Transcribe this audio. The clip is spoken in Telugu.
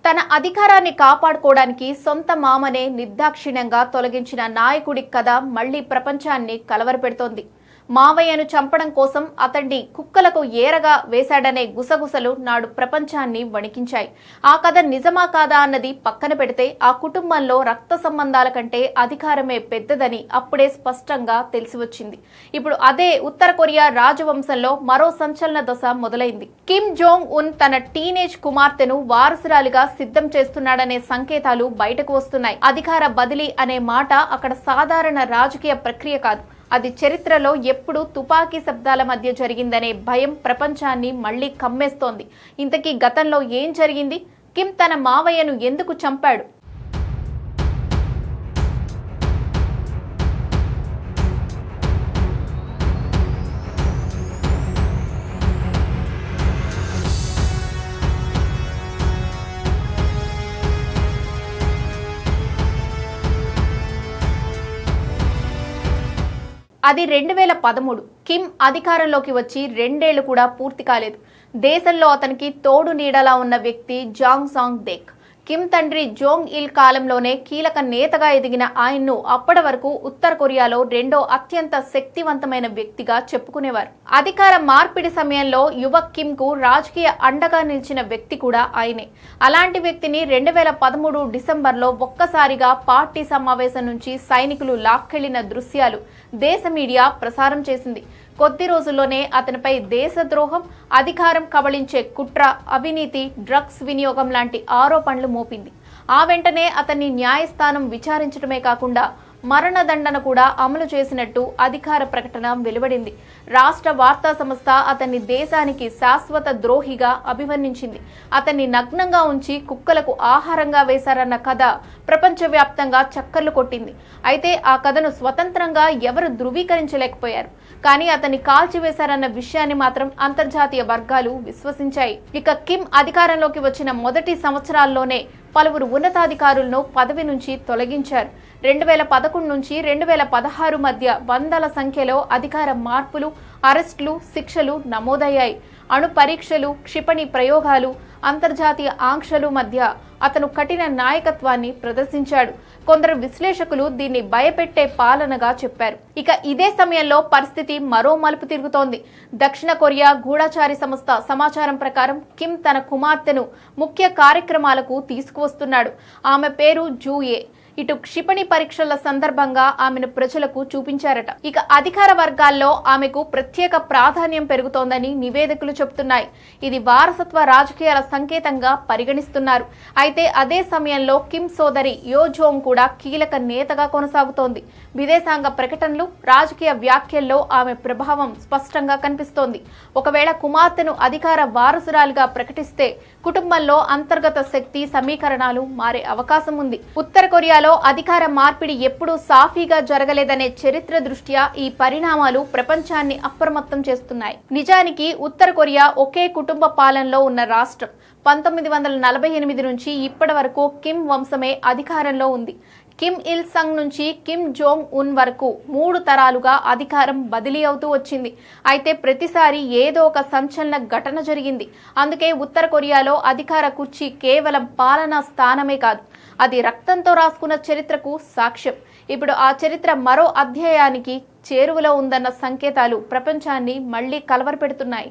తన అధికారాన్ని కాపాడుకోవడానికి సొంత మామనే నిర్దాక్షిణ్యంగా తొలగించిన నాయకుడి కథ మళ్లీ ప్రపంచాన్ని కలవరపెడుతోంది. మావయ్యను చంపడం కోసం అతన్ని కుక్కలకు ఏరగా వేశాడనే గుసగుసలు నాడు ప్రపంచాన్ని వణికించాయి. ఆ కథ నిజమా కాదా అన్నది పక్కన పెడితే ఆ కుటుంబంలో రక్త సంబంధాల కంటే అధికారమే పెద్దదని అప్పుడే స్పష్టంగా తెలిసివచ్చింది. ఇప్పుడు అదే ఉత్తర కొరియా రాజవంశంలో మరో సంచలన దశ మొదలైంది. కిమ్ జోంగ్ ఉన్ తన టీనేజ్ కుమార్తెను వారసురాలిగా సిద్ధం చేస్తున్నాడనే సంకేతాలు బయటకు వస్తున్నాయి. అధికార బదిలీ అనే మాట అక్కడ సాధారణ రాజకీయ ప్రక్రియ కాదు. అది చరిత్రలో ఎప్పుడు తుపాకీ శబ్దాల మధ్య జరిగిందనే భయం ప్రపంచాన్ని మళ్లీ కమ్మేస్తోంది. ఇంతకీ గతంలో ఏం జరిగింది? కిమ్ తన మావయ్యను ఎందుకు చంపాడు? అది 2013. కిమ్ అధికారంలోకి వచ్చి 2 ఏళ్లు కూడా పూర్తి కాలేదు. దేశంలో అతనికి తోడు నీడలా ఉన్న వ్యక్తి జాంగ్ సాంగ్ డెక్. కిమ్ తండ్రి జోంగ్ ఇల్ కాలంలోనే కీలక నేతగా ఎదిగిన ఆయన్ను అప్పటి వరకు ఉత్తర కొరియాలో రెండో అత్యంత శక్తివంతమైన వ్యక్తిగా చెప్పుకునేవారు. అధికార మార్పిడి సమయంలో యువ కిమ్ కు రాజకీయ అండగా నిలిచిన వ్యక్తి కూడా ఆయనే. అలాంటి వ్యక్తిని 2013 డిసెంబర్లో ఒక్కసారిగా పార్టీ సమావేశం నుంచి సైనికులు లాక్కెళ్లిన దృశ్యాలు దేశ మీడియా ప్రసారం చేసింది. కొద్ది రోజుల్లోనే అతనిపై దేశద్రోహం, అధికారం కబళించే కుట్ర, అవినీతి, డ్రగ్స్ వినియోగం లాంటి ఆరోపణలు మోపింది. ఆ వెంటనే అతన్ని న్యాయస్థానం విచారించడమే కాకుండా మరణదండన కూడా అమలు చేసినట్టు అధికార ప్రకటన వెలువడింది. రాష్ట్ర వార్తా సంస్థ అతన్ని దేశానికి శాశ్వత ద్రోహిగా అభివర్ణించింది. అతన్ని నగ్నంగా ఉంచి కుక్కలకు ఆహారంగా వేశారన్న కథ ప్రపంచవ్యాప్తంగా చక్కర్లు కొట్టింది. అయితే ఆ కథను స్వతంత్రంగా ఎవరు ధృవీకరించలేకపోయారు. కానీ అతన్ని కాల్చివేశారన్న విషయాన్ని మాత్రం అంతర్జాతీయ వర్గాలు విశ్వసించాయి. ఇక కిమ్ అధికారంలోకి వచ్చిన మొదటి సంవత్సరాల్లోనే పలువురు ఉన్నతాధికారులను పదవి నుంచి తొలగించారు. 2011 నుంచి 2016 మధ్య వందల సంఖ్యలో అధికార మార్పులు, అరెస్టులు, శిక్షలు నమోదయ్యాయి. అణు పరీక్షలు, క్షిపణి ప్రయోగాలు, అంతర్జాతీయ ఆంక్షలు మధ్య అతను కఠిన నాయకత్వాన్ని ప్రదర్శించాడు. కొందరు విశ్లేషకులు దీన్ని భయపెట్టే పాలనగా చెప్పారు. ఇక ఇదే సమయంలో పరిస్థితి మరో మలుపు తిరుగుతోంది. దక్షిణ కొరియా గూఢచారి సంస్థ సమాచారం ప్రకారం కిమ్ తన కుమార్తెను ముఖ్య కార్యక్రమాలకు తీసుకువస్తున్నాడు. ఆమె పేరు జూయే. ఇటు క్షిపణి పరీక్షల సందర్భంగా ఆమెను ప్రజలకు చూపించారట. ఇక అధికార వర్గాల్లో ఆమెకు ప్రత్యేక ప్రాధాన్యం పెరుగుతోందని నివేదికలు చెబుతున్నాయి. ఇది వారసత్వ రాజకీయాల సంకేతంగా పరిగణిస్తున్నారు. అయితే అదే సమయంలో కిమ్ సోదరి యో జోంగ్ కూడా కీలక నేతగా కొనసాగుతోంది. విదేశాంగ ప్రకటనలు, రాజకీయ వ్యాఖ్యల్లో ఆమె ప్రభావం స్పష్టంగా కనిపిస్తోంది. ఒకవేళ కుమార్తెను అధికార వారసురాలిగా ప్రకటిస్తే కుటుంబంలో అంతర్గత శక్తి సమీకరణాలు మారే అవకాశం ఉంది. ఉత్తర కొరియాలో అధికార మార్పిడి ఎప్పుడూ సాఫీగా జరగలేదనే చరిత్ర దృష్ట్యా ఈ పరిణామాలు ప్రపంచాన్ని అప్రమత్తం చేస్తున్నాయి. నిజానికి ఉత్తర కొరియా ఒకే కుటుంబ పాలనలో ఉన్న రాష్ట్రం. 1948 నుంచి ఇప్పటి వరకు కిమ్ వంశమే అధికారంలో ఉంది. కిమ్ ఇల్ సంగ్ నుంచి కిమ్ జోంగ్ ఉన్ వరకు 3 తరాలుగా అధికారం బదిలీ అవుతూ వచ్చింది. అయితే ప్రతిసారి ఏదో ఒక సంచలన ఘటన జరిగింది. అందుకే ఉత్తర కొరియాలో అధికార కుర్చీ కేవలం పాలనా స్థానమే కాదు, అది రక్తంతో రాసుకున్న చరిత్రకు సాక్ష్యం. ఇప్పుడు ఆ చరిత్ర మరో అధ్యాయానికి చేరువలో ఉందన్న సంకేతాలు ప్రపంచాన్ని మళ్లీ కలవరపెడుతున్నాయి.